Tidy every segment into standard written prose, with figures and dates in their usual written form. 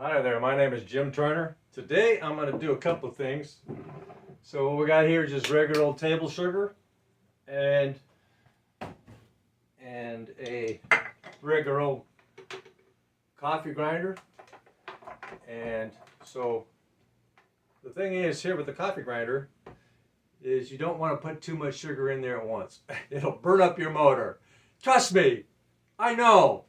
Hi there, my name is Jim Turner. Today I'm going to do a couple of things. So what we got here is just regular old table sugar and a regular old coffee grinder. And so the thing is here with the coffee grinder is you don't want to put too much sugar in there at once. It'll burn up your motor. Trust me, I know.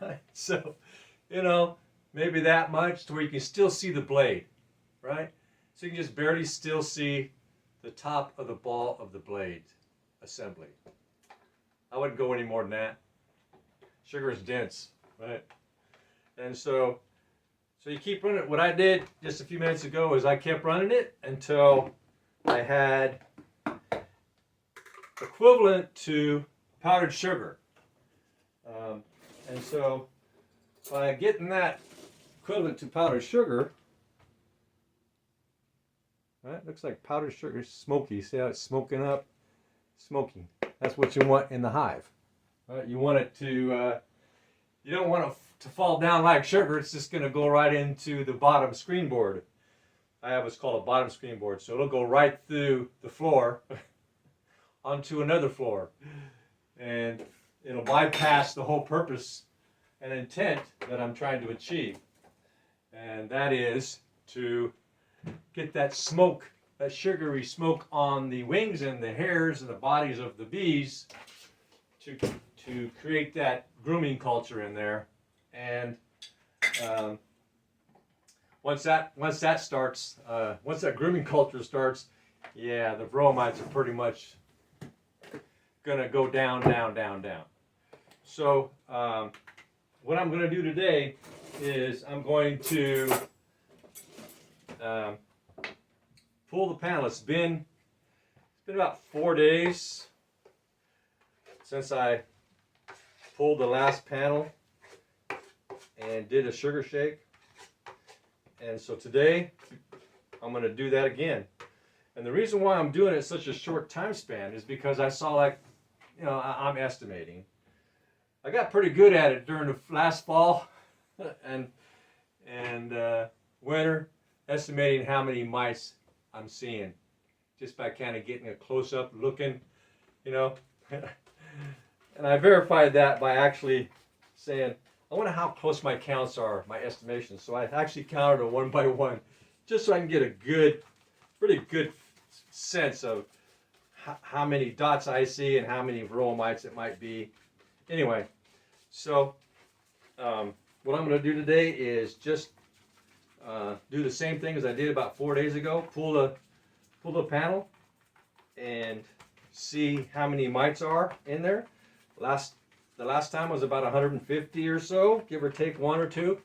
Right? So, maybe that much to where you can still see the blade, right? So you can just barely still see the top of the ball of the blade assembly. I wouldn't go any more than that. Sugar is dense, right? And so you keep running it. What I did just a few minutes ago is I kept running it until I had equivalent to powdered sugar. And so by getting that equivalent to powdered sugar, right? Looks like powdered sugar is smoky. See how it's smoking up? Smoking. That's what you want in the hive. Right? You want it to, you don't want it to fall down like sugar. It's just going to go right into the bottom screen board. I have what's called a bottom screen board. So it'll go right through the floor onto another floor. And it'll bypass the whole purpose and intent that I'm trying to achieve. And that is to get that smoke, that sugary smoke on the wings and the hairs and the bodies of the bees to create that grooming culture in there. And once that starts, once that grooming culture starts, yeah, the Varroa mites are pretty much gonna go down, down, down, down. So what I'm going to do today is I'm going to pull the panel. It's been about 4 days since I pulled the last panel and did a sugar shake. And so today I'm going to do that again. And the reason why I'm doing it such a short time span is because I saw, like, I'm estimating. I got pretty good at it during the last fall and winter, estimating how many mice I'm seeing just by kind of getting a close-up looking, And I verified that by actually saying, I wonder how close my counts are, my estimations. So I actually counted them one by one, just so I can get a pretty good sense of how many dots I see and how many Varroa mites it might be. Anyway, so what I'm going to do today is just do the same thing as I did about 4 days ago. Pull the panel and see how many mites are in there. The last time was about 150 or so, give or take one or two.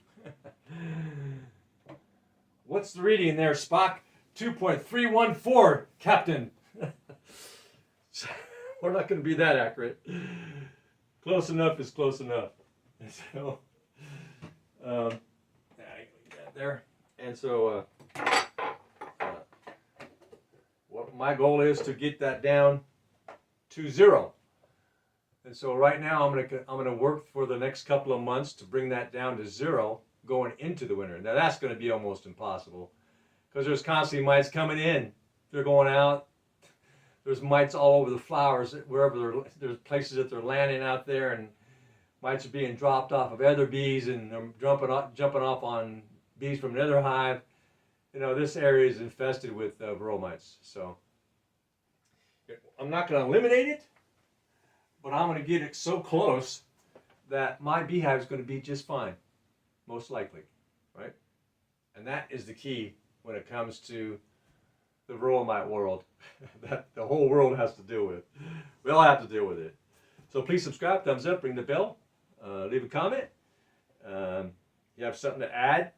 What's the reading there, Spock? 2.314, Captain. We're not going to be that accurate. Close enough is close enough. And so, there. And so, what my goal is to get that down to 0. And so right now I'm gonna work for the next couple of months to bring that down to 0 going into the winter. Now that's going to be almost impossible because there's constantly mites coming in. They're going out. There's mites all over the flowers, wherever there's places that they're landing out there, and mites are being dropped off of other bees, and they're jumping off on bees from another hive. This area is infested with Varroa mites. So I'm not going to eliminate it, but I'm going to get it so close that my beehive is going to be just fine, most likely, right? And that is the key when it comes to the Varroa mite world that the whole world has to deal with. We all have to deal with it. So please subscribe, thumbs up, ring the bell, leave a comment. You have something to add,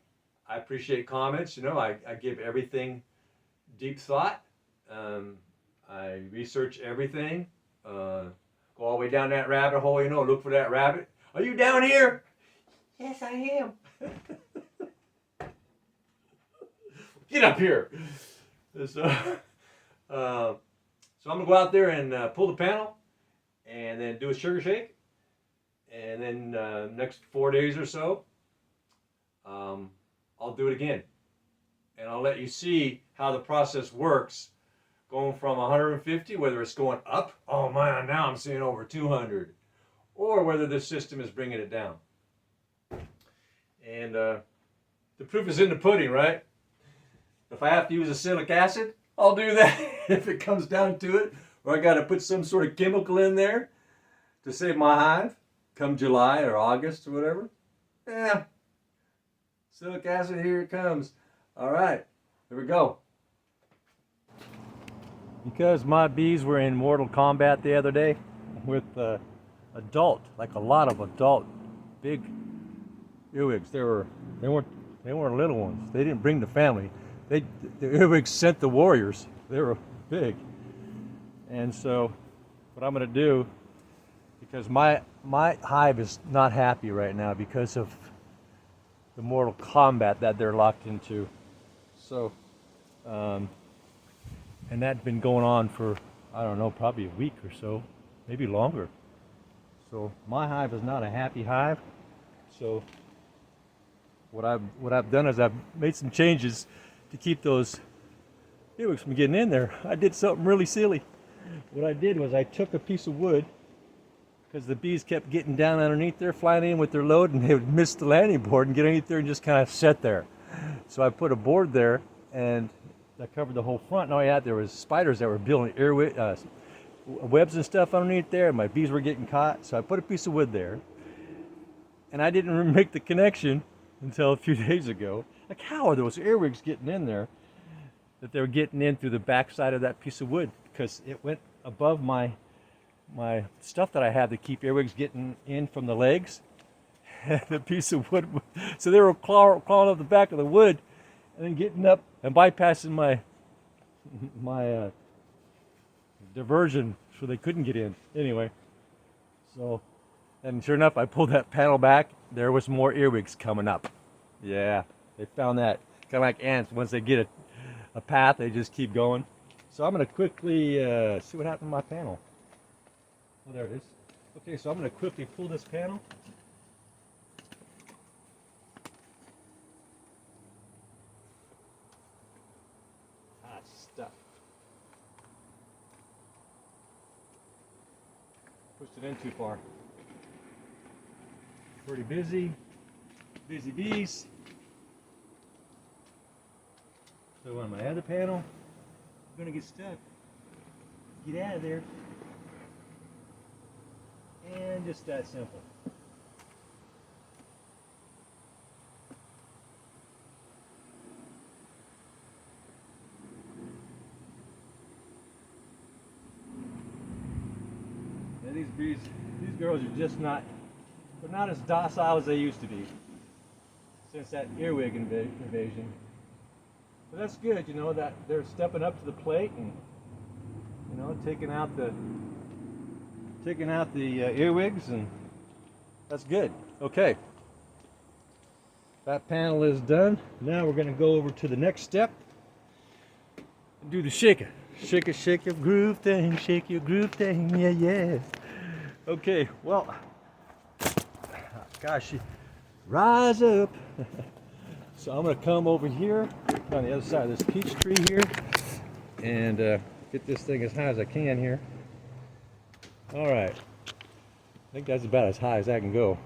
I appreciate comments. I give everything deep thought. I research everything. Go all the way down that rabbit hole, look for that rabbit. Are you down here? Yes, I am. Get up here. So I'm going to go out there and pull the panel and then do a sugar shake and then next 4 days or so, I'll do it again. And I'll let you see how the process works, going from 150, whether it's going up, oh man, now I'm seeing over 200, or whether this system is bringing it down. And the proof is in the pudding, right? If I have to use acetic acid, I'll do that if it comes down to it, or I got to put some sort of chemical in there to save my hive come July or August or whatever. Yeah, acetic acid, here it comes. All right, here we go. Because my bees were in mortal combat the other day with adult, like a lot of adult big earwigs. They weren't little ones. They didn't bring the family. The earwigs sent the warriors. They were big. And so what I'm going to do, because my hive is not happy right now because of the mortal combat that they're locked into. So, and that's been going on for, I don't know, probably a week or so, maybe longer. So my hive is not a happy hive. So what I've done is I've made some changes to keep those earwigs from getting in there. I did something really silly. What I did was I took a piece of wood, because the bees kept getting down underneath there, flying in with their load, and they would miss the landing board and get underneath there and just kind of sit there. So I put a board there, and that covered the whole front. And all yeah, there was spiders that were building webs and stuff underneath there, and my bees were getting caught. So I put a piece of wood there, and I didn't make the connection until a few days ago. Like, how are those earwigs getting in there? That they were getting in through the back side of that piece of wood, because it went above my stuff that I had to keep earwigs getting in from the legs. The piece of wood, so they were crawling up the back of the wood and then getting up and bypassing my diversion, so they couldn't get in. Anyway, so, and sure enough, I pulled that panel back. There was more earwigs coming up. Yeah, they found that. Kind of like ants. Once they get a path, they just keep going. So I'm going to quickly see what happened to my panel. Oh, there it is. Okay, so I'm going to quickly pull this panel. Ah, it's stuck. Pushed it in too far. Pretty busy. Busy bees. So on my other panel, I'm going to get stuck. Get out of there. And just that simple. Now these girls are just not, they're not as docile as they used to be since that earwig invasion. But that's good, you know, that they're stepping up to the plate and, you know, taking out the earwigs, and that's good. Okay, that panel is done. Now we're going to go over to the next step and do the shaker. Shake it, shake your groove thing, shake your groove thing, yeah, yeah. Okay, well, gosh, rise up. So I'm going to come over here on the other side of this peach tree here and get this thing as high as I can here. All right, I think that's about as high as I can go.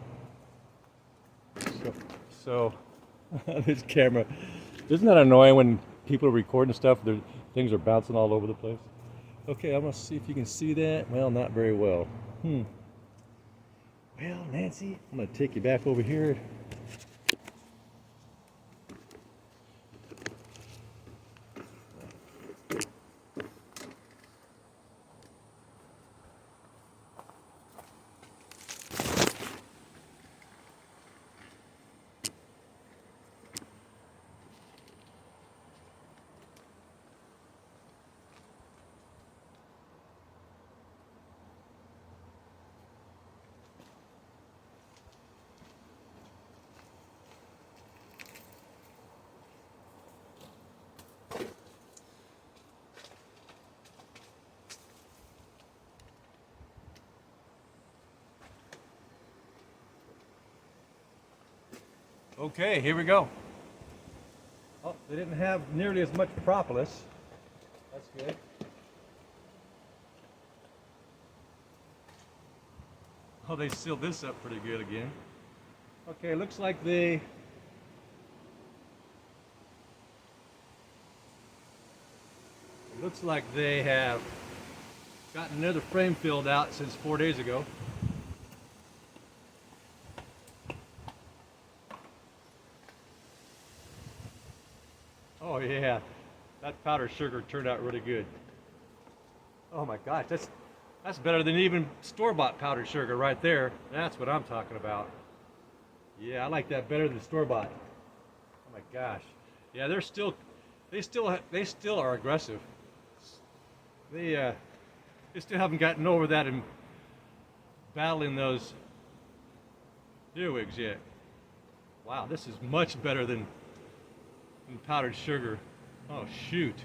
So this camera, isn't that annoying when people are recording stuff, things are bouncing all over the place? Okay, I'm gonna see if you can see that. Well, not very well. Well, Nancy, I'm gonna take you back over here. Okay, here we go. Oh, they didn't have nearly as much propolis. That's good. Oh, they sealed this up pretty good again. Okay, looks like it looks like they have gotten another frame filled out since 4 days ago. Oh yeah, that powdered sugar turned out really good. Oh my gosh, that's better than even store-bought powdered sugar right there. That's what I'm talking about. Yeah, I like that better than store-bought. Oh my gosh. Yeah, they still are aggressive. They still haven't gotten over that in battling those earwigs yet. Wow, this is much better than powdered sugar. Oh shoot.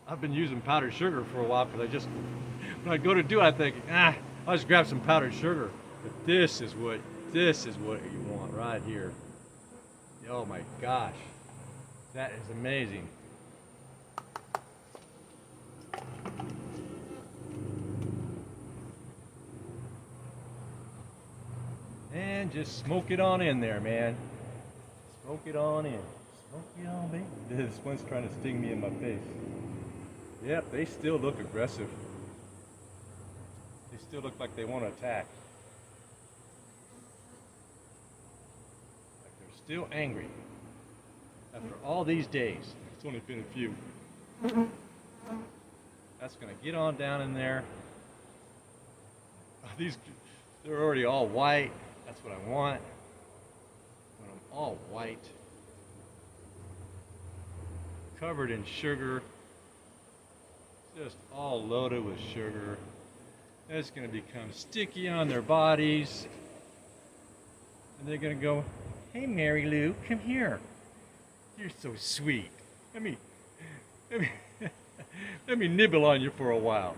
I've been using powdered sugar for a while because when I go to do it, I think, I'll just grab some powdered sugar. But this is what you want right here. Oh my gosh. That is amazing. And just smoke it on in there, man. Smoke it on in. Smoke it on, baby. This one's trying to sting me in my face. Yep, they still look aggressive. They still look like they want to attack. Like they're still angry. After all these days. It's only been a few. That's going to get on down in there. They're already all white. That's what I want. I want them all white. Covered in sugar. Just all loaded with sugar. It's going to become sticky on their bodies. And they're going to go, "Hey Mary Lou, come here. You're so sweet. Let me let me nibble on you for a while."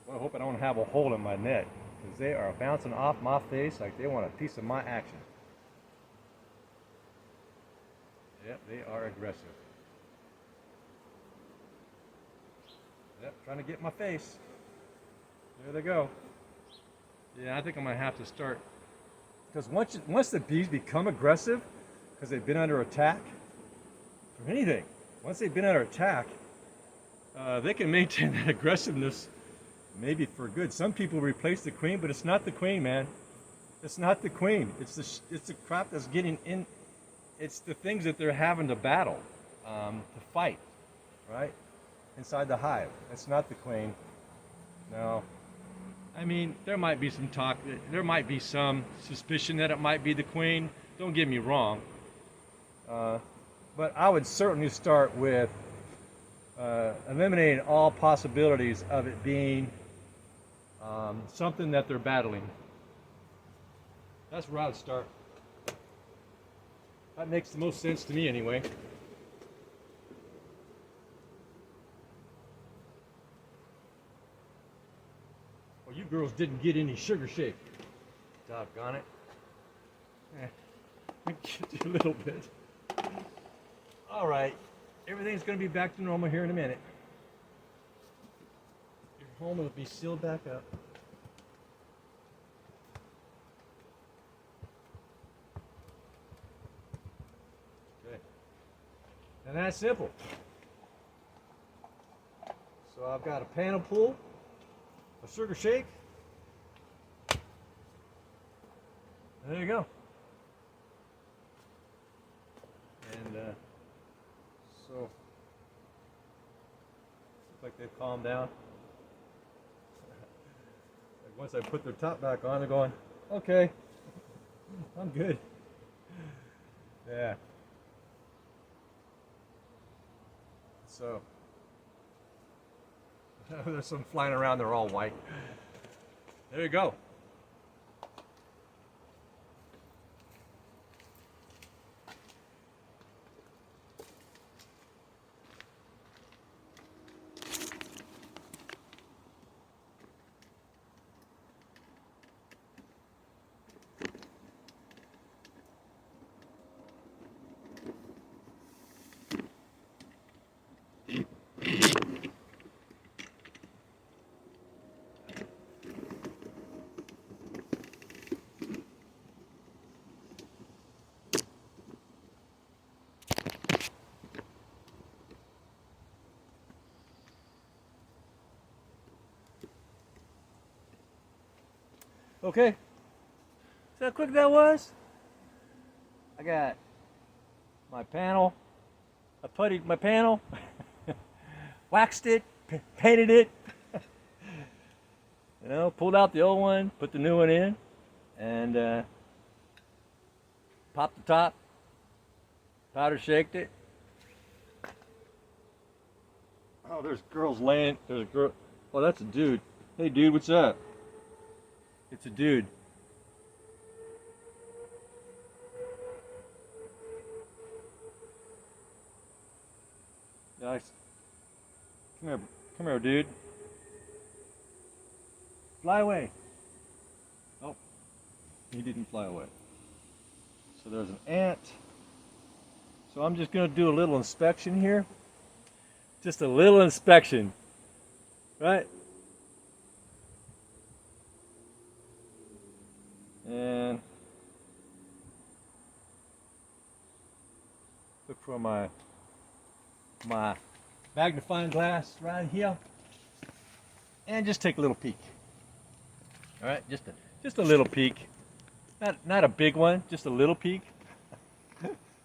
Well, I hope I don't have a hole in my net, because they are bouncing off my face like they want a piece of my action. Yep, they are aggressive. Yep, trying to get in my face. There they go. Yeah, I think I'm going to have to start, because once the bees become aggressive, because they've been under attack from anything, once they've been under attack, they can maintain that aggressiveness maybe for good. Some people replace the queen, but it's not the queen, man. It's not the queen. It's the crap that's getting in. It's the things that they're having to battle, to fight, right? Inside the hive. It's not the queen. No. I mean, there might be some talk, there might be some suspicion that it might be the queen. Don't get me wrong. But I would certainly start with eliminating all possibilities of it being something that they're battling. That's where I would start. That makes the most sense to me anyway. Well, you girls didn't get any sugar shake. Doggone it. Let me get you a little bit. All right. Everything's going to be back to normal here in a minute. Your home will be sealed back up. Okay. And that's simple. So I've got a panel pull, a sugar shake. There you go. And so, looks like they've calmed down. Like once I put their top back on, they're going, "Okay, I'm good." Yeah. So, there's some flying around, they're all white. There you go. Okay. See how quick that was? I got my panel. I puttied my panel, waxed it, painted it. You know, pulled out the old one, put the new one in, and popped the top, powder shaked it. Oh, there's girls laying. There's a girl. Oh, that's a dude. Hey, dude, what's up? It's a dude. Nice. Come here, dude. Fly away. Oh, he didn't fly away. So there's an ant. So I'm just going to do a little inspection here. Just a little inspection, right? And look for my magnifying glass right here, and just take a little peek. All right, just a little peek, not a big one, just a little peek.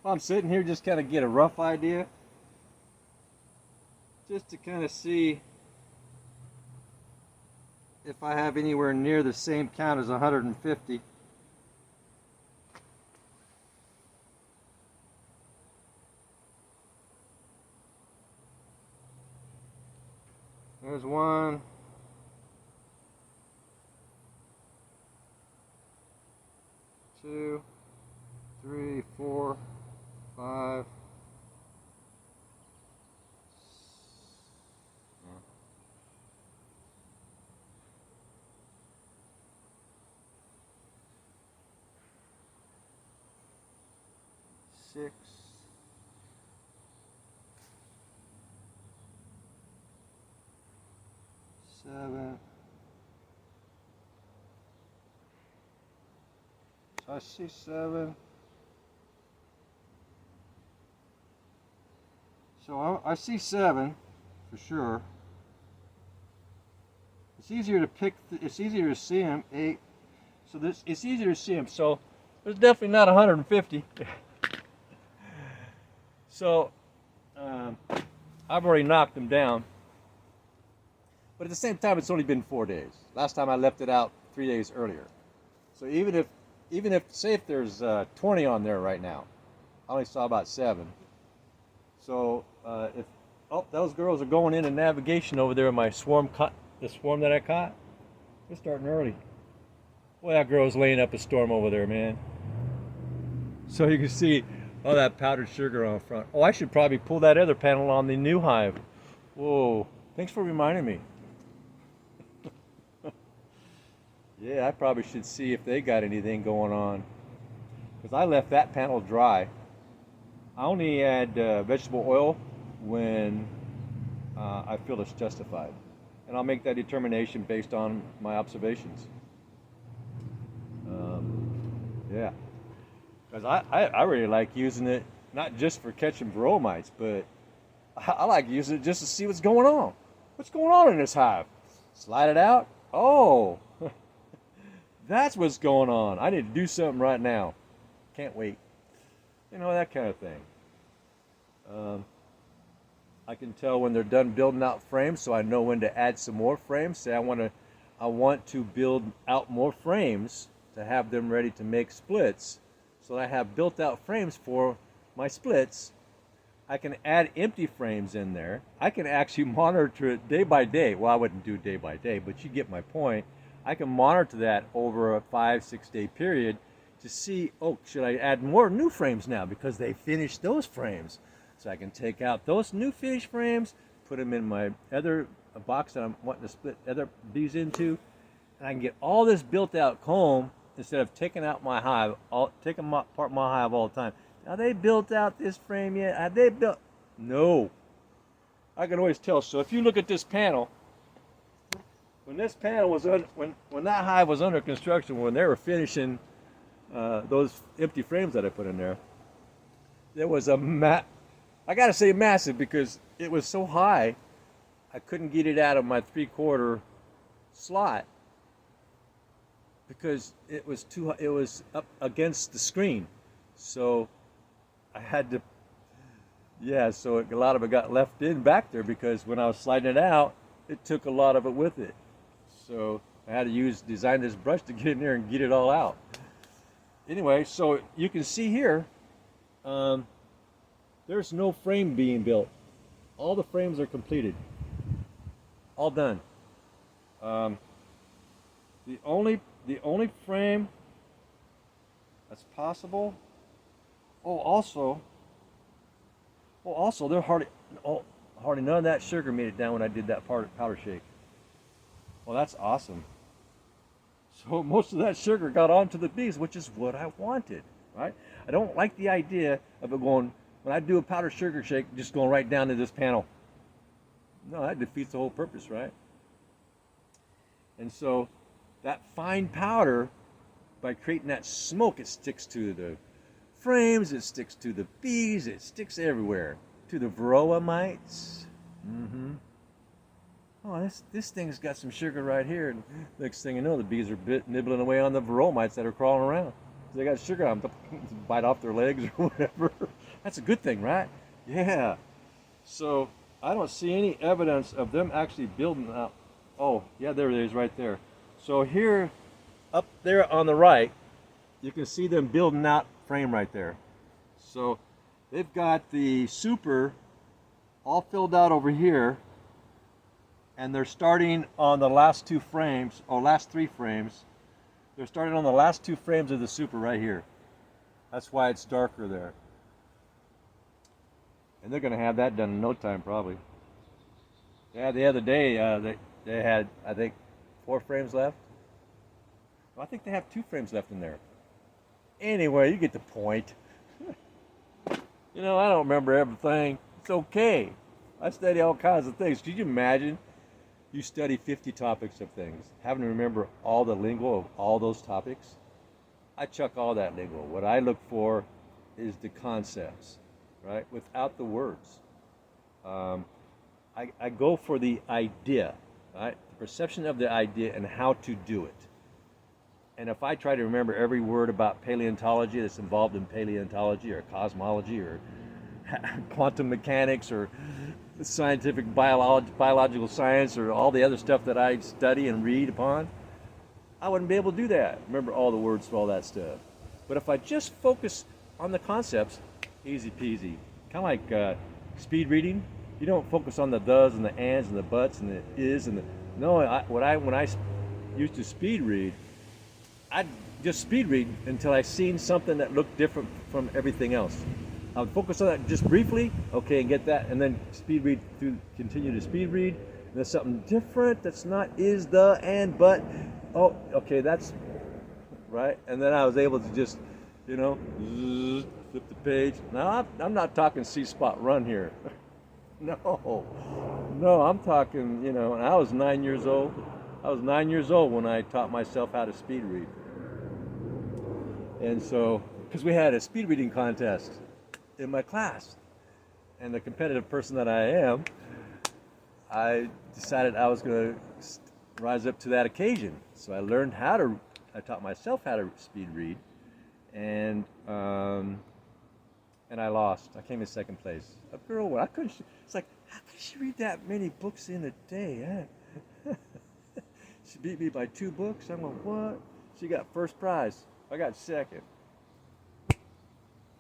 While I'm sitting here, just kind of get a rough idea, just to kind of see if I have anywhere near the same count as 150. There's one. Two, three, four, five. Six. Seven. So I see seven. So I see seven for sure. It's easier to pick. It's easier to see them. Eight. So it's easier to see them. So there's definitely not 150. So I've already knocked them down. But at the same time, it's only been 4 days. Last time I left it out 3 days earlier. So even if say if there's 20 on there right now, I only saw about 7. So if those girls are going into navigation over there in my swarm the swarm that I caught, they're starting early. Boy, that girl's laying up a storm over there, man. So you can see all that powdered sugar on front. Oh, I should probably pull that other panel on the new hive. Whoa, thanks for reminding me. Yeah, I probably should see if they got anything going on, because I left that panel dry. I only add vegetable oil when I feel it's justified, and I'll make that determination based on my observations. Yeah, because I really like using it not just for catching Varroa mites, but I like using it just to see what's going on. What's going on in this hive? Slide it out. Oh. That's what's going on. I need to do something right now. Can't wait. You know, that kind of thing. I can tell when they're done building out frames, so I know when to add some more frames. Say I want to build out more frames to have them ready to make splits. So I have built out frames for my splits. I can add empty frames in there. I can actually monitor it day by day. Well, I wouldn't do day by day, but you get my point. I can monitor that over a 5-6 day period to see, oh, should I add more new frames now because they finished those frames? So I can take out those new finished frames, put them in my other box that I'm wanting to split other bees into, and I can get all this built out comb instead of taking out my hive, taking apart my hive all the time. Have they built out this frame yet? Have they built? No. I can always tell. So if you look at this panel, when this panel was when that hive was under construction, when they were finishing those empty frames that I put in there, there was I gotta say massive, because it was so high I couldn't get it out of my 3/4 slot. because it was up against the screen, so I had to, yeah, so a lot of it got left in back there because when I was sliding it out, it took a lot of it with it. So I had to design this brush to get in there and get it all out. Anyway, so you can see here, there's no frame being built. All the frames are completed, all done. The only frame that's possible. Also, there hardly none of that sugar made it down when I did that powder shake. Well, that's awesome. So most of that sugar got onto the bees, which is what I wanted, right? I don't like the idea of it going, when I do a powder sugar shake, just going right down to this panel. No, that defeats the whole purpose, right? And so that fine powder, by creating that smoke, it sticks to the frames, it sticks to the bees, it sticks everywhere. To the Varroa Mites. Oh, this thing's got some sugar right here. And next thing you know, the bees are nibbling away on the Varroa Mites that are crawling around. They got sugar on them, bite off their legs or whatever. That's a good thing, right? Yeah. So I don't see any evidence of them actually building out. Oh, yeah, there it is right there. So here, up there on the right, you can see them building out frame right there. So they've got the super all filled out over here, and they're starting on the last two frames, or last three frames. They're starting on the last two frames of the super right here. That's why it's darker there. And they're going to have that done in no time, probably. Yeah, the other day they had, I think, 4 frames left. Well, I think they have 2 frames left in there. Anyway, you get the point. You know, I don't remember everything. It's okay. I study all kinds of things. Could you imagine you study 50 topics of things, having to remember all the lingo of all those topics? I chuck all that lingo. What I look for is the concepts, right? Without the words. I go for the idea, right? The perception of the idea and how to do it. And if I try to remember every word about paleontology that's involved in paleontology or cosmology or quantum mechanics or scientific biological science or all the other stuff that I study and read upon, I wouldn't be able to do that. Remember all the words for all that stuff. But if I just focus on the concepts, easy peasy. Kind of like speed reading. You don't focus on the does and the ands and the buts and the is and the no. When I used to speed read, I'd just speed read until I seen something that looked different from everything else. I would focus on that just briefly, okay, and get that, and then speed read through, continue to speed read. And there's something different that's not is, the, and, but. Oh, okay, that's right. And then I was able to just, you know, flip the page. Now I'm not talking C-spot run here. No, I'm talking, you know, and I was 9 years old. I was 9 years old when I taught myself how to speed read. And so, because we had a speed reading contest in my class, and the competitive person that I am, I decided I was going to rise up to that occasion. So I taught myself how to speed read, and I lost. I came in second place. A girl, it's like, how could she read that many books in a day? Huh? She beat me by 2 books. I'm like, what? She got first prize. I got second.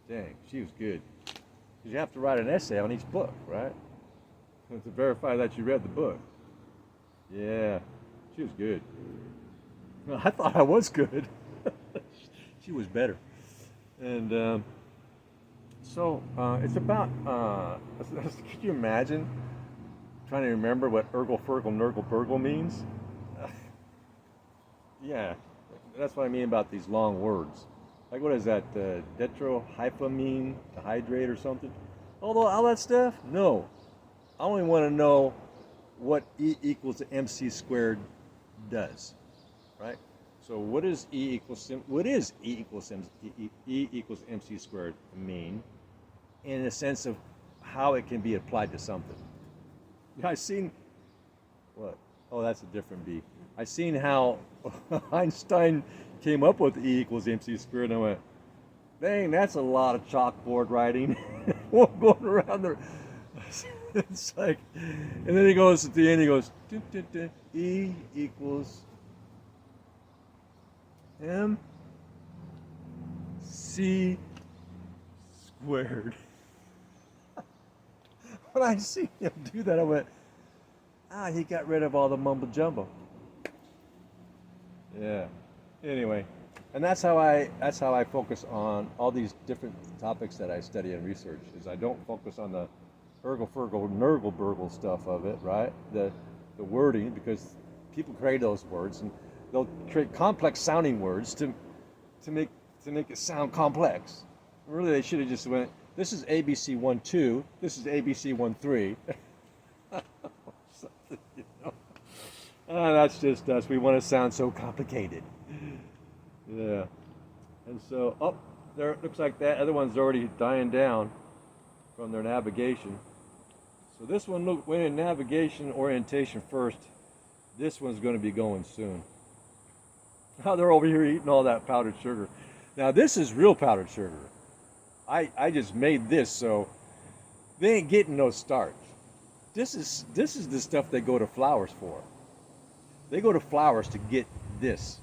Dang, she was good. Because you have to write an essay on each book, right? To verify that you read the book. Yeah, she was good. Well, I thought I was good. She was better. And so it's about, could you imagine trying to remember what ergle, fergle, nurgle, burgle means? Yeah, that's what I mean about these long words. Like, what is that, detrohyphamine to hydrate or something? All that stuff? No. I only want to know what E equals to MC squared does, right? So what is E equals MC squared mean in the sense of how it can be applied to something? You guys seen what? Oh, that's a different bee. I seen how Einstein came up with E equals mc squared, and I went, dang, that's a lot of chalkboard writing going around there. It's like, and then he goes at the end, he goes, dun, dun, dun, E equals mc squared. When I see him do that, I went, he got rid of all the mumbo jumbo. Yeah. Anyway, and that's how I focus on all these different topics that I study and research. Is I don't focus on the ergle fergle nurgle burgle stuff of it, right? The wording, because people create those words and they'll create complex sounding words to make it sound complex. Really, they should have just went, this is ABC 1-2, this is ABC 1-3. You know? That's just us. We want to sound so complicated. Yeah. And so, there, it looks like that other one's already dying down from their navigation. So this one went in navigation orientation first. This one's going to be going soon. Now they're over here eating all that powdered sugar. Now this is real powdered sugar. I just made this, so they ain't getting no starch. This is the stuff they go to flowers for. They go to flowers to get this.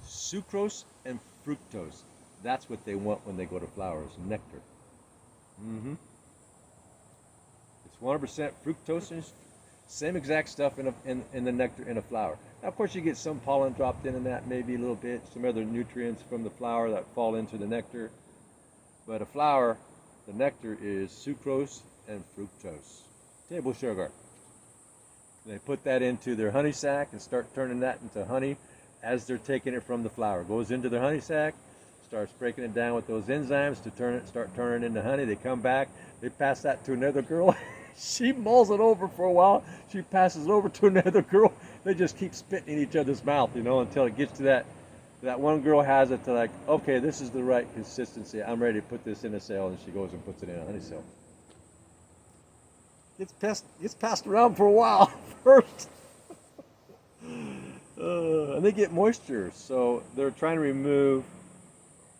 Sucrose and fructose. That's what they want when they go to flowers. Nectar. It's 100% fructose and same exact stuff in the nectar in a flower. Now, of course, you get some pollen dropped in that, maybe a little bit, some other nutrients from the flower that fall into the nectar. But a flower, the nectar is sucrose and fructose. Table sugar. They put that into their honey sac and start turning that into honey as they're taking it from the flower. It goes into their honey sac, starts breaking it down with those enzymes to start turning it into honey. They come back, they pass that to another girl. She mulls it over for a while. She passes it over to another girl. They just keep spitting in each other's mouth, until it gets to that one girl has it to like, okay, this is the right consistency. I'm ready to put this in a cell, and she goes and puts it in a honey cell. It's passed around for a while first. And they get moisture, so they're trying to remove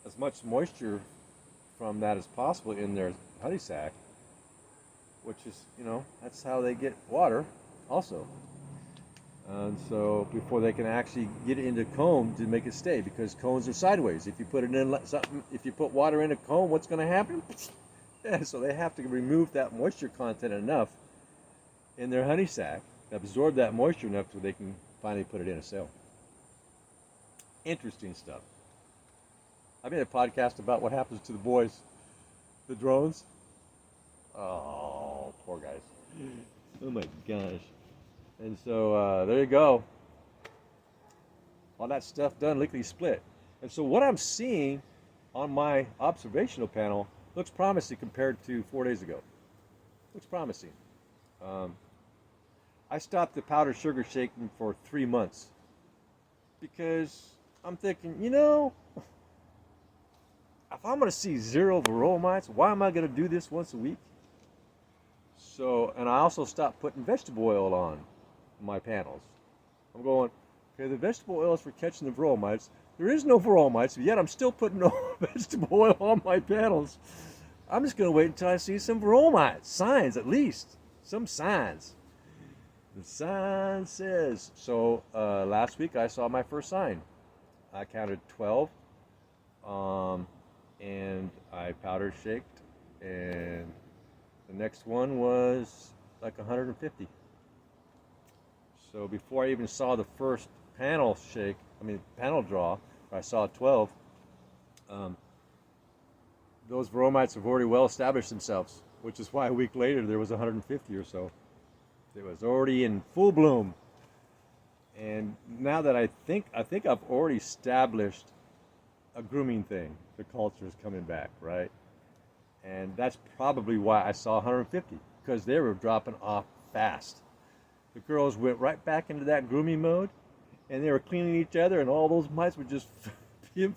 as much moisture from that as possible in their honey sac, which is, that's how they get water also. And so before they can actually get it into comb to make it stay, because cones are sideways. If you put it in something, if you put water in a comb, what's going to happen? Yeah, so they have to remove that moisture content enough in their honey sac, absorb that moisture enough so they can finally put it in a cell. Interesting stuff. I made a podcast about what happens to the boys, the drones. Oh, poor guys. Oh my gosh. And so there you go. All that stuff done, lickety split. And so what I'm seeing on my observational panel looks promising compared to 4 days ago. Looks promising. I stopped the powdered sugar shaking for 3 months because I'm thinking, if I'm going to see 0 Varroa mites, why am I going to do this once a week? So, and I also stopped putting vegetable oil on my panels. I'm going, okay, the vegetable oil is for catching the Varroa mites. There is no Varroa mites, yet I'm still putting no vegetable oil on my panels. I'm just going to wait until I see some Varroa mites, signs at least, some signs. The sign says, so last week I saw my first sign. I counted 12, and I powder shaked, and the next one was like 150. So before I even saw the first panel draw, I saw 12. Those Varroa mites have already well established themselves, which is why a week later there was 150 or so. It was already in full bloom. And now that I think I've already established a grooming thing. The culture is coming back, right? And that's probably why I saw 150, because they were dropping off fast. The girls went right back into that grooming mode, and they were cleaning each other, and all those mites were just being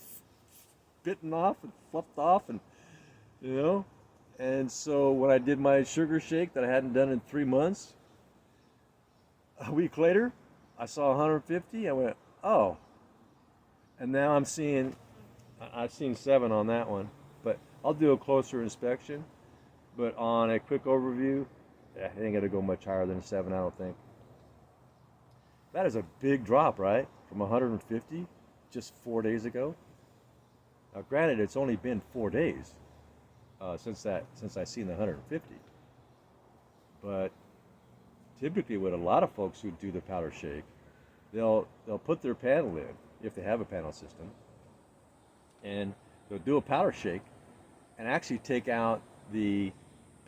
bitten off and fluffed off, and And so when I did my sugar shake that I hadn't done in 3 months, a week later, I saw 150. I went, oh. And now I'm seeing, I've seen 7 on that one. But I'll do a closer inspection. But on a quick overview, yeah, it ain't going to go much higher than 7, I don't think. That is a big drop, right? From 150 just 4 days ago. Now, granted, it's only been 4 days since I seen the 150. But typically, with a lot of folks who do the powder shake, they'll put their panel in if they have a panel system, and they'll do a powder shake, and actually take out the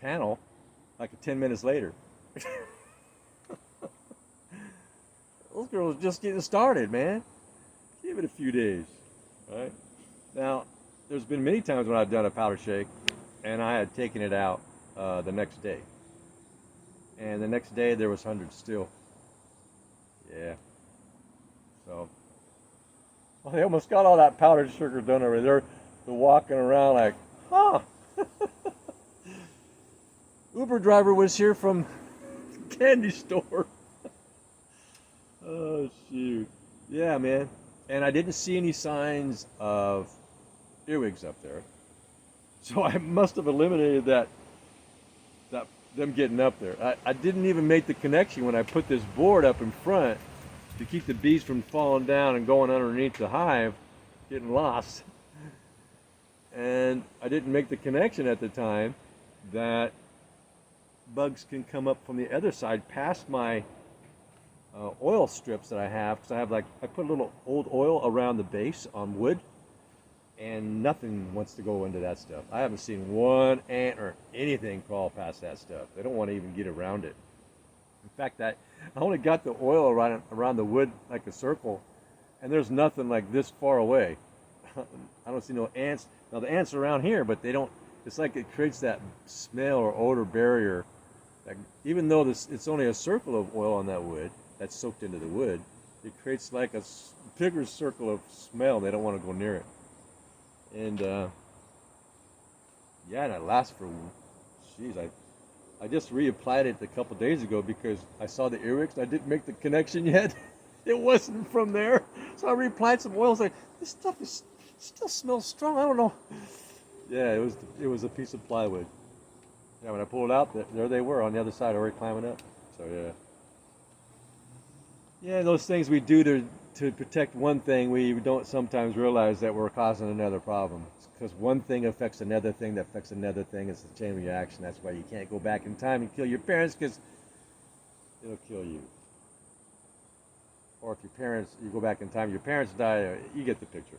panel like 10 minutes later. Those girls are just getting started, man. Give it a few days, right? Now, there's been many times when I've done a powder shake, and I had taken it out the next day. And the next day, there was hundreds still. Yeah. So, well, they almost got all that powdered sugar done over there. They're walking around like, huh. Uber driver was here from the candy store. Oh, shoot. Yeah, man. And I didn't see any signs of earwigs up there. So I must have eliminated that them getting up there. I didn't even make the connection when I put this board up in front to keep the bees from falling down and going underneath the hive, getting lost. And I didn't make the connection at the time that bugs can come up from the other side past my oil strips that I have, because I put a little old oil around the base on wood, and nothing wants to go into that stuff. I haven't seen one ant or anything crawl past that stuff. They don't want to even get around it. In fact, I only got the oil around the wood like a circle, and there's nothing like this far away. I don't see no ants. Now the ants are around here, but they don't. It's like it creates that smell or odor barrier. Like, even though it's only a circle of oil on that wood that's soaked into the wood, it creates like a bigger circle of smell. They don't want to go near it. And yeah, and it lasts for, geez, I just reapplied it a couple days ago because I saw the earwigs. I didn't make the connection yet. It wasn't from there. So I reapplied some oil. I was like, this stuff still smells strong. I don't know. Yeah, it was a piece of plywood. Yeah, when I pulled it out, there they were on the other side, already climbing up. So yeah. Yeah, those things we do to protect one thing, we don't sometimes realize that we're causing another problem. Because one thing affects another thing that affects another thing. It's a chain reaction. That's why you can't go back in time and kill your parents, because it'll kill you. Or if you go back in time, your parents die, you get the picture.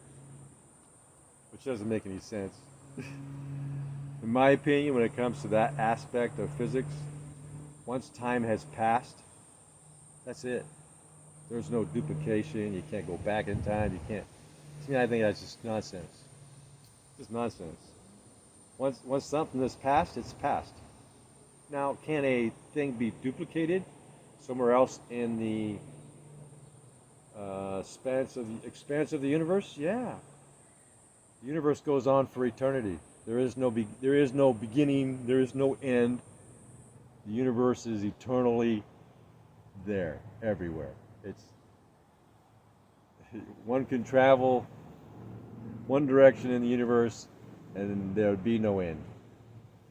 Which doesn't make any sense. In my opinion, when it comes to that aspect of physics, once time has passed, that's it. There's no duplication. You can't go back in time. You can't. To me, I think that's just nonsense. Just nonsense. Once something is passed, it's passed. Now, can a thing be duplicated somewhere else in the expanse of the universe? Yeah. The universe goes on for eternity. There is no beginning. There is no end. The universe is eternally there, everywhere. One can travel one direction in the universe, and there would be no end.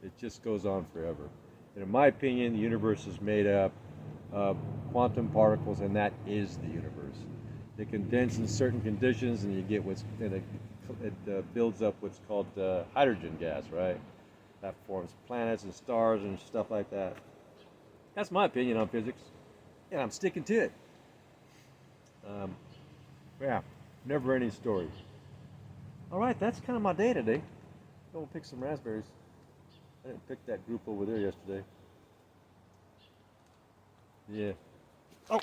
It just goes on forever. And in my opinion, the universe is made up of quantum particles, and that is the universe. They condense in certain conditions, and you get it builds up what's called hydrogen gas, right? That forms planets and stars and stuff like that. That's my opinion on physics, and I'm sticking to it. Yeah, never-ending story. All right, that's kind of my day today. Go pick some raspberries. I didn't pick that group over there yesterday. Yeah. Oh,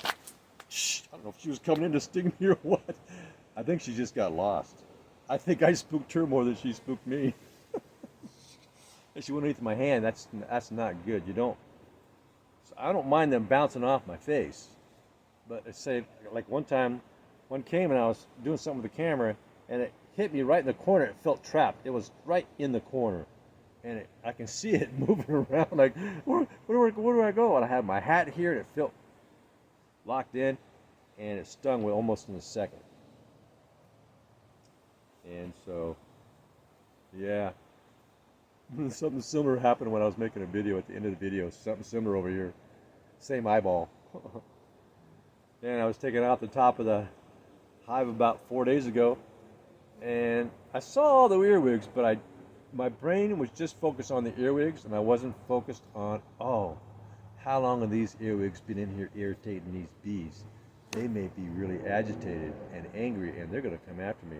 shh. I don't know if she was coming in to sting me or what. I think she just got lost. I think I spooked her more than she spooked me. She went underneath my hand. That's not good. You don't. So I don't mind them bouncing off my face, but I say, like one time, one came and I was doing something with the camera, and it hit me right in the corner. It felt trapped. It was right in the corner, and I can see it moving around. Like, where do I go? And I had my hat here, and it felt locked in, and it stung almost in a second. And so, yeah, something similar happened when I was making a video at the end of the video. Something similar over here, same eyeball. And I was taking out the top of the hive about 4 days ago, and I saw all the earwigs, but my brain was just focused on the earwigs, and I wasn't focused on, oh, how long have these earwigs been in here irritating these bees? They may be really agitated and angry, and they're going to come after me.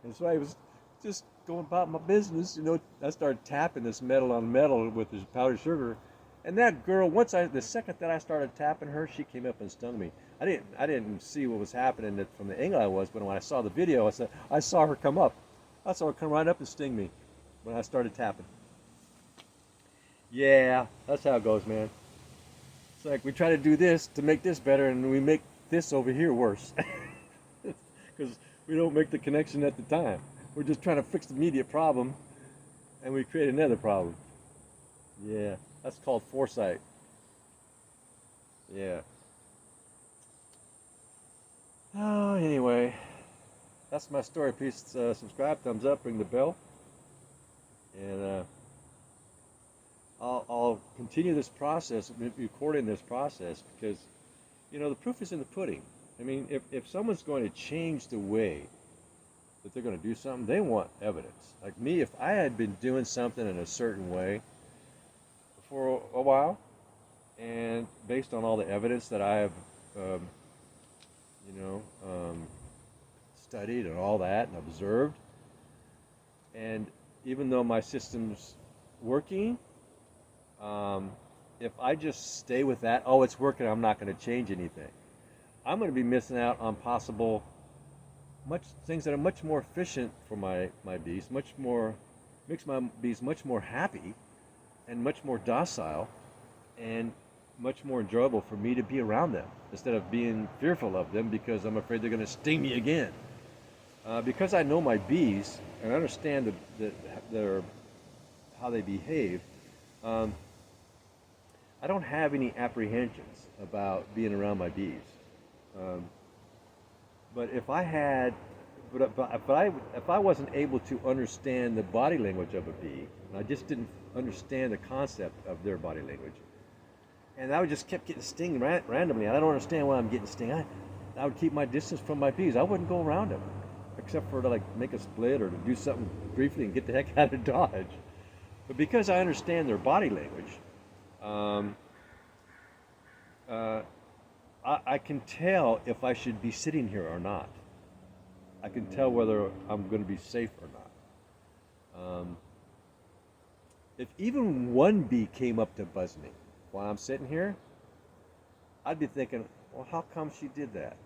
And so I was just going about my business, you know. I started tapping this metal on metal with this powdered sugar, and that girl, the second that I started tapping her, she came up and stung me. I didn't see what was happening from the angle I was, but when I saw the video, I saw her come up. I saw her come right up and sting me when I started tapping. Yeah, that's how it goes, man. It's like we try to do this to make this better, and we make this over here worse. Because we don't make the connection at the time. We're just trying to fix the immediate problem, and we create another problem. Yeah, that's called foresight. Yeah. Oh, anyway, that's my story. Please subscribe, thumbs up, ring the bell, and I'll continue this process, recording this process, because, you know, the proof is in the pudding. I mean, if someone's going to change the way that they're going to do something, they want evidence. Like me, if I had been doing something in a certain way for a while, and based on all the evidence that I have, studied and all that and observed, and even though my system's working, if I just stay with that, oh, it's working, I'm not going to change anything, I'm going to be missing out on possible things that are much more efficient for my bees, makes my bees much more happy and much more docile and much more enjoyable for me to be around them, instead of being fearful of them because I'm afraid they're going to sting me again. Because I know my bees and understand how they behave, I don't have any apprehensions about being around my bees. But if I wasn't able to understand the body language of a bee, and I just didn't understand the concept of their body language, and I would just kept getting stung randomly, I don't understand why I'm getting stung. I would keep my distance from my bees. I wouldn't go around them, except for to like make a split or to do something briefly and get the heck out of Dodge. But because I understand their body language, I can tell if I should be sitting here or not. I can tell whether I'm going to be safe or not. If even one bee came up to buzz me while I'm sitting here, I'd be thinking, well, how come she did that?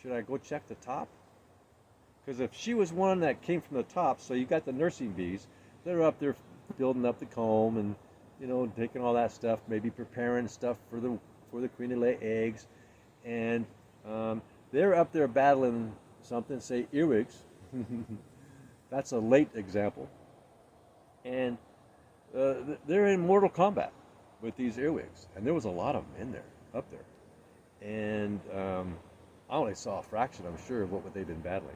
Should I go check the top? Because if she was one that came from the top, so you got the nursing bees, they're up there building up the comb and, you know, taking all that stuff, maybe preparing stuff for the queen to lay eggs, and they're up there battling something, say earwigs. That's a late example. And they're in mortal combat with these earwigs, and there was a lot of them up there. And I only saw a fraction, I'm sure, of what they've been battling.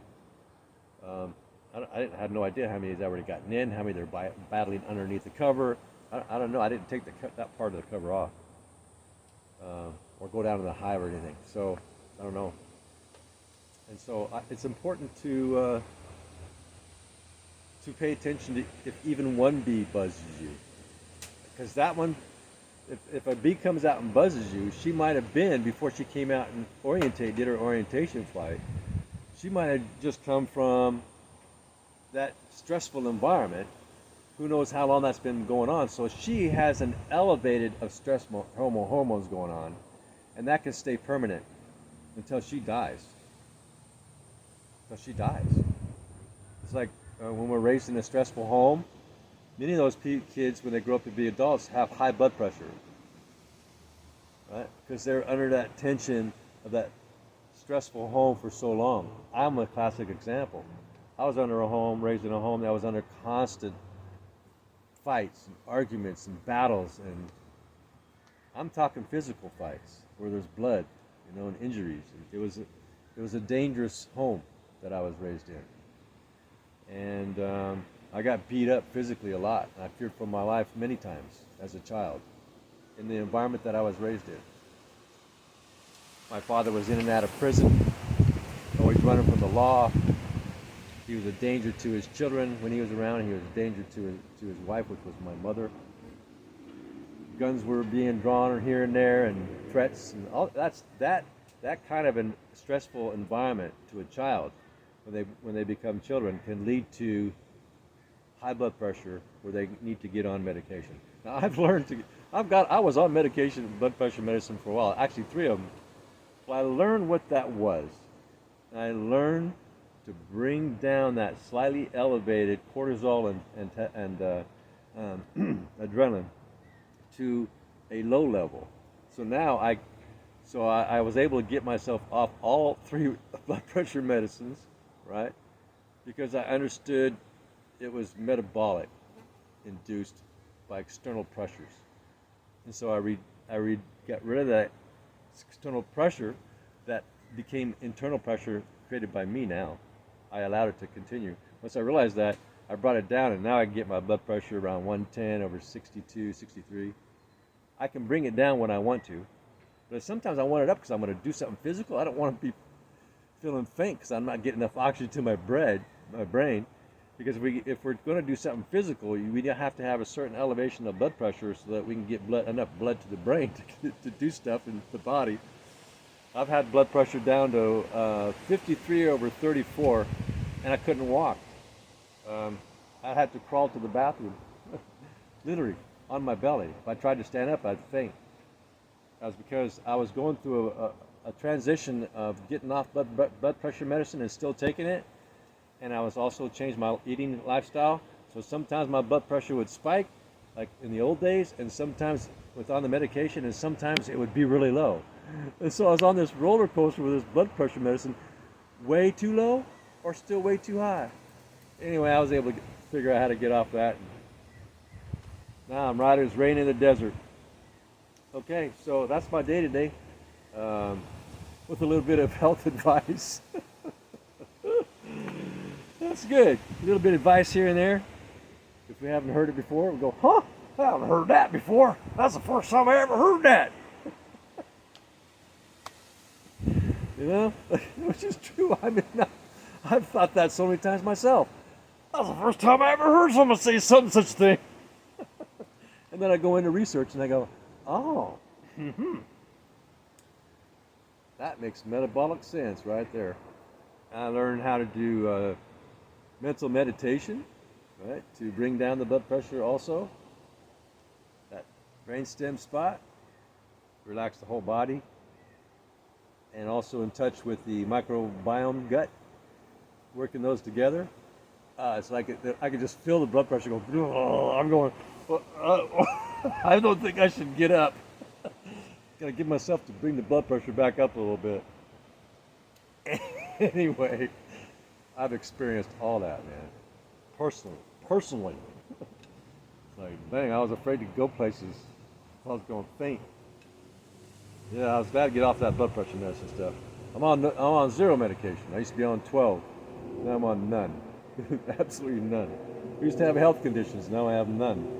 I had no idea how many they'd already gotten in, how many they're battling underneath the cover. I don't know. I didn't take that part of the cover off, or go down to the hive or anything. So I don't know. And so it's important to pay attention to if even one bee buzzes you, because that one, if a bee comes out and buzzes you, she might have been, before she came out and did her orientation flight, she might have just come from that stressful environment. Who knows how long that's been going on? So she has an elevated of stress hormones going on, and that can stay permanent until she dies. It's like when we're raised in a stressful home, many of those kids, when they grow up to be adults, have high blood pressure, right? Because they're under that tension of that stressful home for so long. I'm a classic example. I was raised in a home that was under constant fights and arguments and battles, and I'm talking physical fights where there's blood, and injuries. It was a dangerous home that I was raised in, and I got beat up physically a lot. I feared for my life many times as a child in the environment that I was raised in. My father was in and out of prison, always running from the law. He was a danger to his children when he was around. He was a danger to his wife, which was my mother. Guns were being drawn here and there, and threats, and all that kind of a stressful environment to a child when they become children can lead to high blood pressure where they need to get on medication. Now I was on medication, blood pressure medicine for a while, actually 3 of them. But I learned what that was. I learned to bring down that slightly elevated cortisol and adrenaline to a low level. So now I was able to get myself off all 3 blood pressure medicines, right? Because I understood it was metabolic induced by external pressures. And so I got rid of that external pressure that became internal pressure created by me now. I allowed it to continue. Once I realized that, I brought it down, and now I can get my blood pressure around 110 over 62, 63. I can bring it down when I want to, but sometimes I want it up because I'm going to do something physical. I don't want to be feeling faint because I'm not getting enough oxygen to my brain. Because if we're going to do something physical, we have to have a certain elevation of blood pressure so that we can get enough blood to the brain to do stuff in the body. I've had blood pressure down to 53 over 34, and I couldn't walk. I had to crawl to the bathroom, literally, on my belly. If I tried to stand up, I'd faint. That was because I was going through a transition of getting off blood pressure medicine and still taking it. And I was also changed my eating lifestyle. So sometimes my blood pressure would spike, like in the old days, and sometimes on the medication, and sometimes it would be really low. And so I was on this roller coaster with this blood pressure medicine, way too low or still way too high. Anyway, I was able to figure out how to get off that. Now I'm right as rain in the desert. Okay, so that's my day today, with a little bit of health advice. That's good. A little bit of advice here and there. If we haven't heard it before, we go, huh? I haven't heard that before. That's the first time I ever heard that. You know, which is true. I mean, I've thought that so many times myself. That's the first time I ever heard someone say such thing. And then I go into research and I go, oh, that makes metabolic sense right there. I learned how to do mental meditation, right, to bring down the blood pressure also. That brainstem spot, relax the whole body, and also in touch with the microbiome gut, working those together. It's like I could just feel the blood pressure go. Oh, I'm going. I don't think I should get up. Gotta give myself to bring the blood pressure back up a little bit. Anyway, I've experienced all that, man. Personally. It's like, dang, I was afraid to go places. I was going faint. Yeah, I was glad to get off that blood pressure medicine stuff. I'm on 0 medication. I used to be on 12. Now I'm on none. Absolutely none. I used to have health conditions. Now I have none.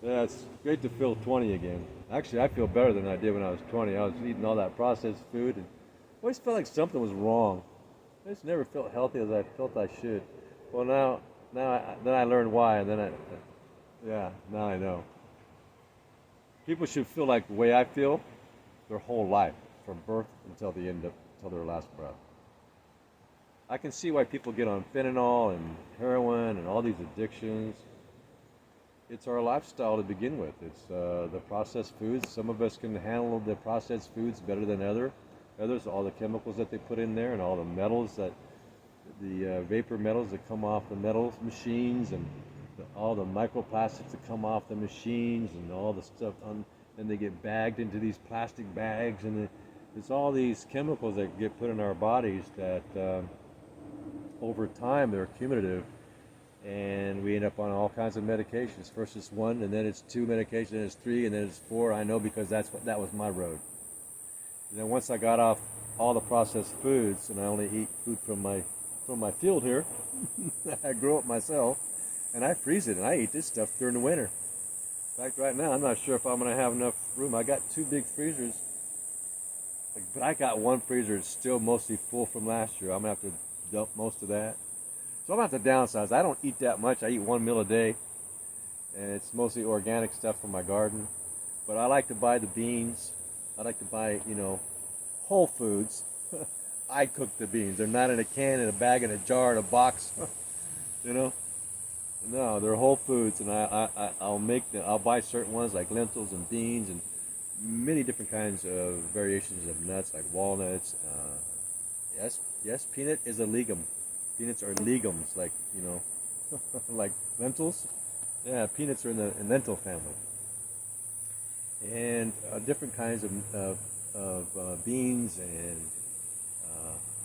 Yeah, it's great to feel 20 again. Actually, I feel better than I did when I was 20. I was eating all that processed food and always felt like something was wrong. I just never felt healthy as I felt I should. Well, then I learned why, and then now I know. People should feel like the way I feel their whole life, from birth until their last breath. I can see why people get on fentanyl and heroin and all these addictions. It's our lifestyle to begin with. It's the processed foods. Some of us can handle the processed foods better than others. All the chemicals that they put in there and all the metals the vapor metals that come off the metal machines, and all the microplastics that come off the machines, and all the stuff and they get bagged into these plastic bags, and it's all these chemicals that get put in our bodies that over time they're cumulative, and we end up on all kinds of medications. First it's 1, and then it's 2 medications, then it's 3, and then it's 4. I know because that was my road. You know, once I got off all the processed foods and I only eat food from my field here, I grow it myself, and I freeze it and I eat this stuff during the winter. In fact, right now I'm not sure if I'm going to have enough room. I got 2 big freezers, but I got one freezer that's still mostly full from last year. I'm going to have to dump most of that. So I'm going to have to downsize. I don't eat that much. I eat 1 meal a day, and it's mostly organic stuff from my garden. But I like to buy the beans. I like to buy, whole foods. I cook the beans. They're not in a can, in a bag, in a jar, in a box. you know. No, they're whole foods, and I'll make them. I'll buy certain ones like lentils and beans and many different kinds of variations of nuts like walnuts. Yes, peanut is a legume. Peanuts are legumes, like like lentils. Yeah, peanuts are in the lentil family, and different kinds of beans, and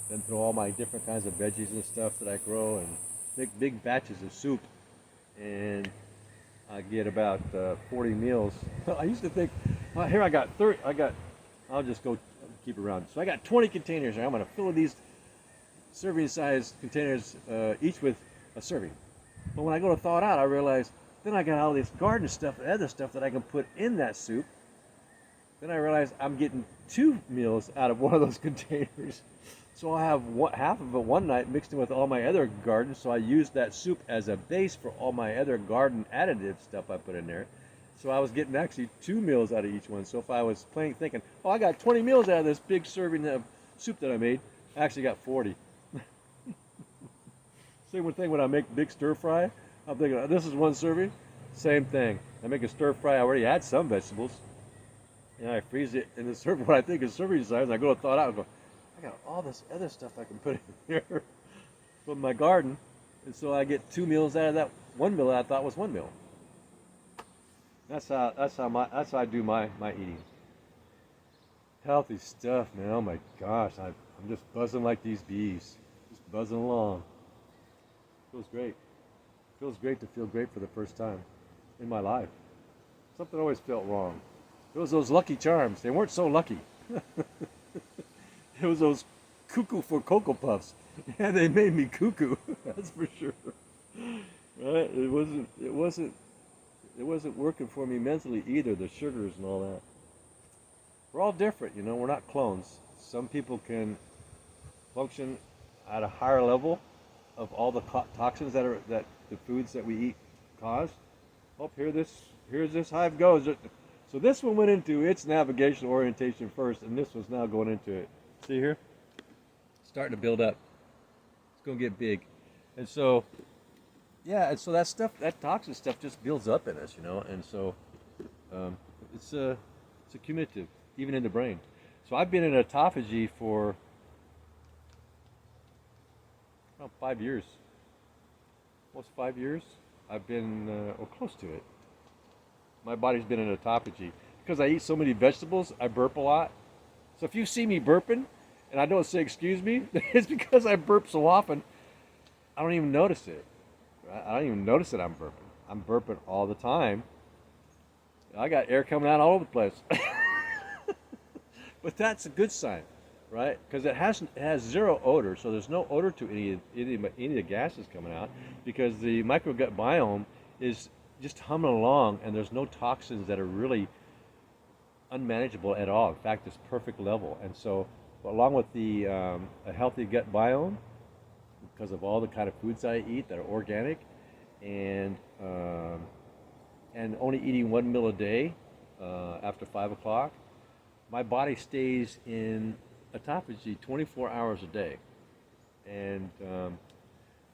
then through all my different kinds of veggies and stuff that I grow, and make big batches of soup, and I get about 40 meals. I used to think, here I got 30. I'll just go keep it around. So I got 20 containers here. I'm going to fill these serving-sized containers, each with a serving. But when I go to thaw it out, I realize then I got all this garden stuff, other stuff that I can put in that soup. Then I realize I'm getting 2 meals out of one of those containers. So I have half of it one night mixed in with all my other garden. So I use that soup as a base for all my other garden additive stuff I put in there. So I was getting actually 2 meals out of each one. So if I was thinking, oh, I got 20 meals out of this big serving of soup that I made, I actually got 40. Same thing when I make big stir fry. I'm thinking, oh, this is 1 serving. Same thing. I make a stir fry. I already had some vegetables, and I freeze it in the serving. What I think is serving size. And I go to thaw it out and go, I got all this other stuff I can put in here from my garden, and so I get 2 meals out of that 1 meal that I thought was 1 meal. That's how I do my eating. Healthy stuff, man. Oh my gosh, I'm just buzzing like these bees, just buzzing along. Feels great. Feels great to feel great for the first time in my life. Something always felt wrong. It was those Lucky Charms. They weren't so lucky. It was those cuckoo for Cocoa Puffs. Yeah, they made me cuckoo. That's for sure. Right? It wasn't working for me mentally either. The sugars and all that. We're all different, We're not clones. Some people can function at a higher level of all the toxins that the foods that we eat cause. Oh, here's this hive goes. So this one went into its navigational orientation first, and this one's now going into it. See here? Starting to build up. It's going to get big. And so, yeah, and so that toxin stuff just builds up in us, and so it's accumulative, even in the brain. So I've been in autophagy for about 5 years. Almost 5 years. I've been, or close to it. My body's been in autophagy. Because I eat so many vegetables, I burp a lot. So if you see me burping, and I don't say excuse me, it's because I burp so often, I don't even notice it. Right? I don't even notice that I'm burping. I'm burping all the time. I got air coming out all over the place. But that's a good sign, right? Because it has 0 odor, so there's no odor to any of the gases coming out, because the microgut biome is just humming along, and there's no toxins that are really unmanageable at all. In fact, it's perfect level. And so, along with a healthy gut biome, because of all the kind of foods I eat that are organic, and only eating 1 meal a day after 5 o'clock, my body stays in autophagy 24 hours a day. And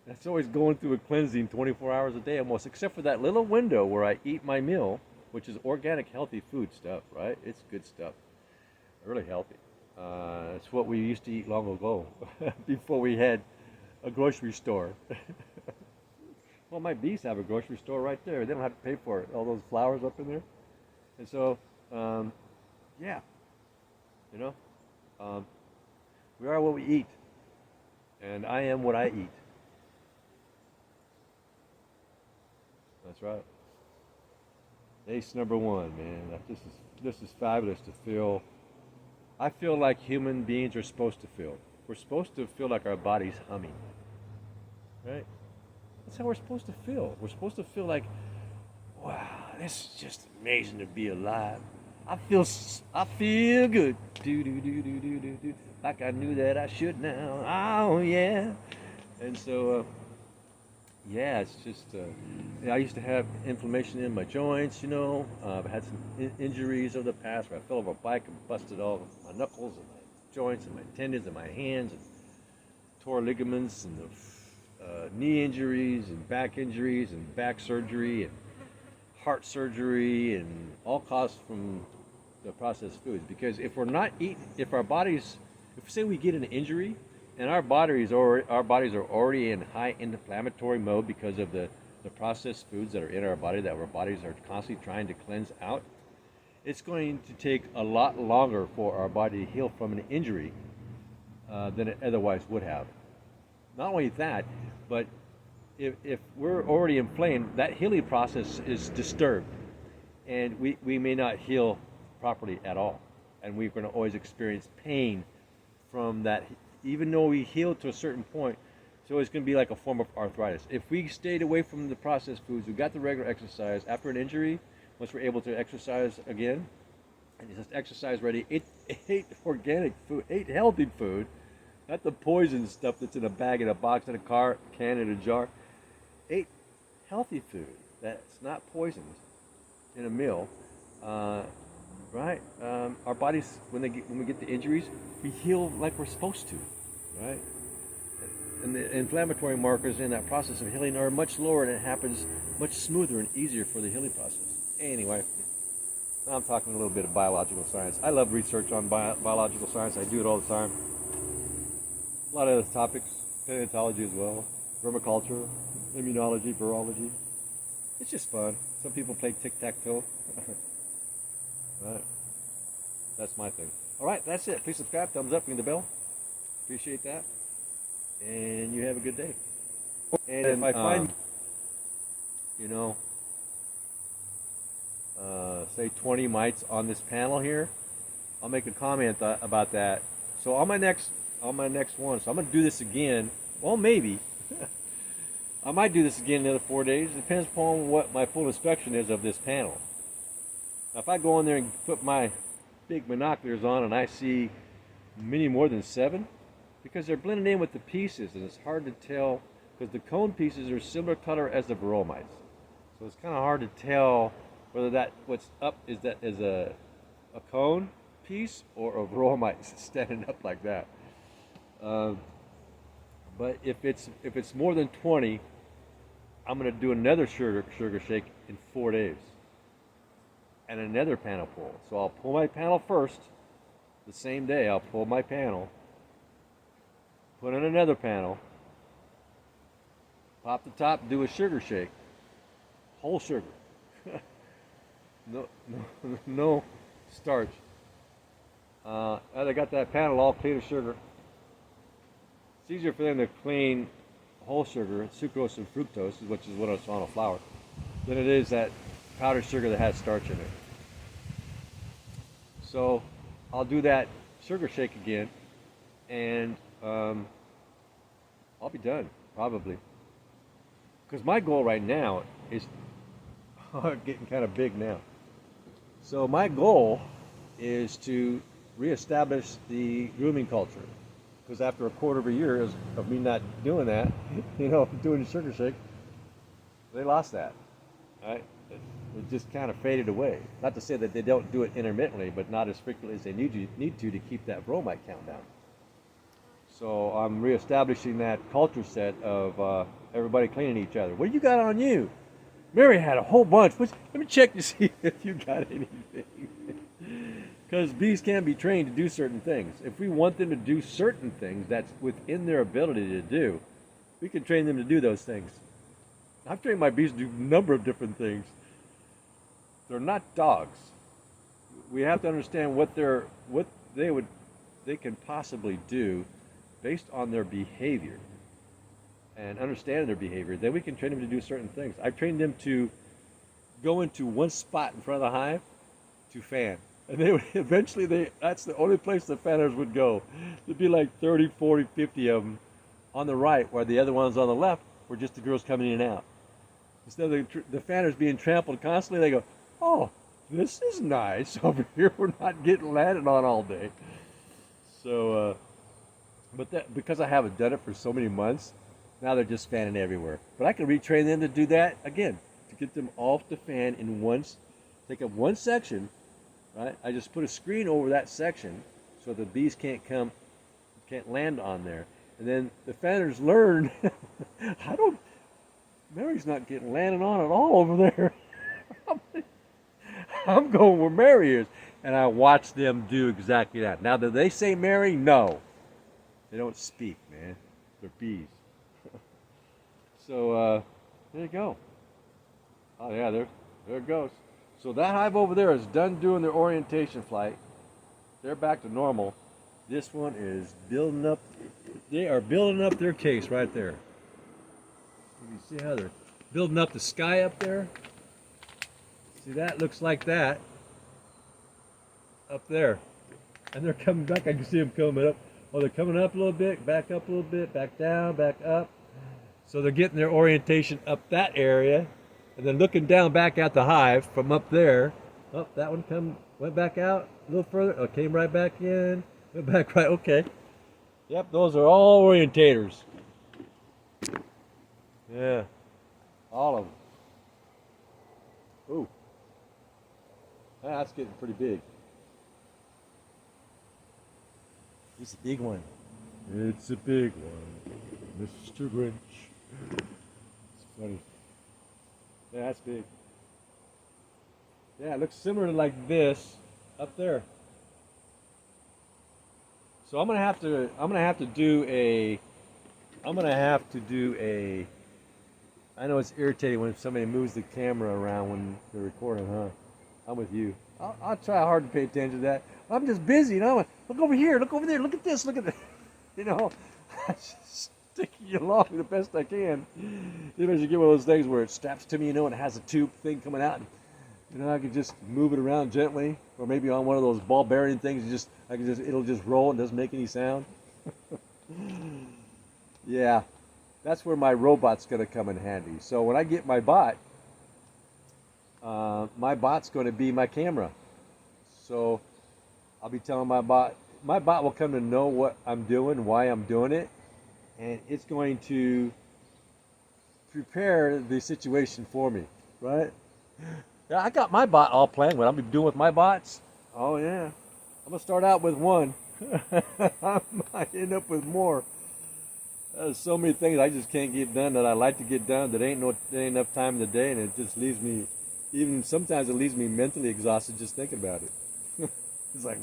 that's always going through a cleansing 24 hours a day almost, except for that little window where I eat my meal, which is organic, healthy food stuff, right? It's good stuff. Really healthy. It's what we used to eat long ago, before we had a grocery store. Well, my bees have a grocery store right there. They don't have to pay for it. All those flowers up in there. And so, yeah. We are what we eat. And I am what I eat. That's right. Ace number 1, man. This is fabulous to feel I feel like human beings are supposed to feel. We're supposed to feel like our body's humming, right? That's how we're supposed to feel. We're supposed to feel like, wow, this is just amazing to be alive. I feel good. Do do do do do do do. Like I knew that I should now. Oh yeah. And so, yeah, it's just. Yeah, I used to have inflammation in my joints. I've had some injuries of the past where I fell off a bike and busted all my knuckles and my joints and my tendons and my hands and tore ligaments and the knee injuries and back surgery and heart surgery and all caused from the processed foods. Because if we're not eating, if our bodies, if say we get an injury and our bodies are already in high inflammatory mode because of the processed foods that are in our body that our bodies are constantly trying to cleanse out, it's going to take a lot longer for our body to heal from an injury than it otherwise would have. Not only that, but if we're already inflamed, that healing process is disturbed, and we may not heal properly at all, and we're going to always experience pain from that. Even though we heal to a certain point, it's always going to be like a form of arthritis. If we stayed away from the processed foods, we got the regular exercise after an injury, once we're able to exercise again, and just exercise ready, ate organic food, ate healthy food, not the poison stuff that's in a bag, in a box, in a can, in a jar. Ate healthy food that's not poisoned in a meal, right? Our bodies, when we get the injuries, we heal like we're supposed to, right? And the inflammatory markers in that process of healing are much lower, and it happens much smoother and easier for the healing process. Anyway, now I'm talking a little bit of biological science. I love research on biological science. I do it all the time. A lot of other topics, paleontology as well, vermiculture, immunology, virology. It's just fun. Some people play tic-tac-toe. Right. That's my thing. All right, that's it. Please subscribe, thumbs up, ring the bell. Appreciate that. And you have a good day. And if I find, say 20 mites on this panel here, I'll make a comment about that. So on my next one, so I'm going to do this again. Well, maybe. I might do this again in another 4 days. It depends upon what my full inspection is of this panel. Now, if I go in there and put my big binoculars on and I see many more than 7, because they're blending in with the pieces, and it's hard to tell, because the cone pieces are similar color as the Varroa mites. So it's kind of hard to tell whether what's up is a cone piece or a Varroa mite standing up like that. But if it's more than 20, I'm going to do another sugar shake in 4 days, and another panel pull. So I'll pull my panel first. The same day, I'll pull my panel, put in another panel, pop the top, do a sugar shake, whole sugar, no starch. I got that panel all clean of sugar. It's easier for them to clean whole sugar, sucrose and fructose, which is what it's on a flour, than it is that powdered sugar that has starch in it. So I'll do that sugar shake again, and I'll be done, probably. Because my goal right now is getting kind of big now. So my goal is to reestablish the grooming culture. Because after a quarter of a year of me not doing that, doing the sugar shake, they lost that. Right? It just kind of faded away. Not to say that they don't do it intermittently, but not as frequently as they need to keep that Varroa mite count down. So I'm reestablishing that culture set of everybody cleaning each other. What do you got on you? Mary had a whole bunch. Let me check to see if you got anything. Because bees can be trained to do certain things. If we want them to do certain things that's within their ability to do, we can train them to do those things. I've trained my bees to do a number of different things. They're not dogs. We have to understand what they can possibly do based on their behavior, and understand their behavior. Then we can train them to do certain things. I've trained them to go into one spot in front of the hive to fan. And they would, eventually, that's the only place the fanners would go. There'd be like 30, 40, 50 of them on the right, while the other ones on the left were just the girls coming in and out. Instead of the fanners being trampled constantly, they go, oh, this is nice over here. We're not getting landed on all day. So, but that, because I haven't done it for so many months, now they're just fanning everywhere. But I can retrain them to do that again, to get them off the fan in once, take up one section, right? I just put a screen over that section so the bees can't land on there. And then the fanners learn, Mary's not getting landed on at all over there. I'm going where Mary is. And I watch them do exactly that. Now, do they say Mary? No. They don't speak, man. They're bees. So, there you go. Oh, yeah, there it goes. So that hive over there is done doing their orientation flight. They're back to normal. This one is building up. They are building up their case right there. You see how they're building up the sky up there? See, that looks like that up there. And they're coming back. I can see them coming up. Oh, they're coming up a little bit, back up a little bit, back down, back up. So they're getting their orientation up that area, and then looking down back at the hive from up there. Oh, that one went back out a little further. Oh, came right back in. Went back right. Okay. Yep, those are all orientators. Yeah, all of them. Ooh, that's getting pretty big. It's a big one. It's a big one, Mr. Grinch. It's funny. Yeah, that's big. Yeah, it looks similar to like this up there. So I'm gonna have to do a. I know it's irritating when somebody moves the camera around when they're recording, huh? I'm with you. I'll try hard to pay attention to that. I'm just busy, you know. Look over here, look over there, look at this, look at that. You know, I'm just sticking you along the best I can. You know, you get one of those things where it straps to me, you know, and it has a tube thing coming out. And, you know, I can just move it around gently, or maybe on one of those ball bearing things. It'll just roll and doesn't make any sound. Yeah, that's where my robot's going to come in handy. So when I get my bot's going to be my camera. So I'll be telling my bot will come to know what I'm doing, why I'm doing it, and it's going to prepare the situation for me, right? Yeah, I got my bot all planned. What I'll be doing with my bots? Oh yeah, I'm gonna start out with one. I might end up with more. There's so many things I just can't get done that I like to get done. There ain't enough time in the day, and it just leaves me. Even sometimes it leaves me mentally exhausted just thinking about it. It's like,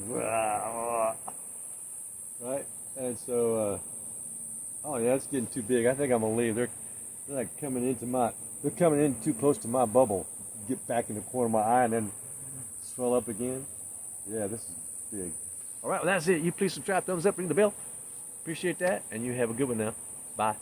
right? And so, oh yeah, it's getting too big. I think I'm gonna leave. They're like they're coming in too close to my bubble. Get back in the corner of my eye and then swell up again. Yeah, this is big. All right, well that's it. You please subscribe, thumbs up, ring the bell. Appreciate that, and you have a good one now. Bye.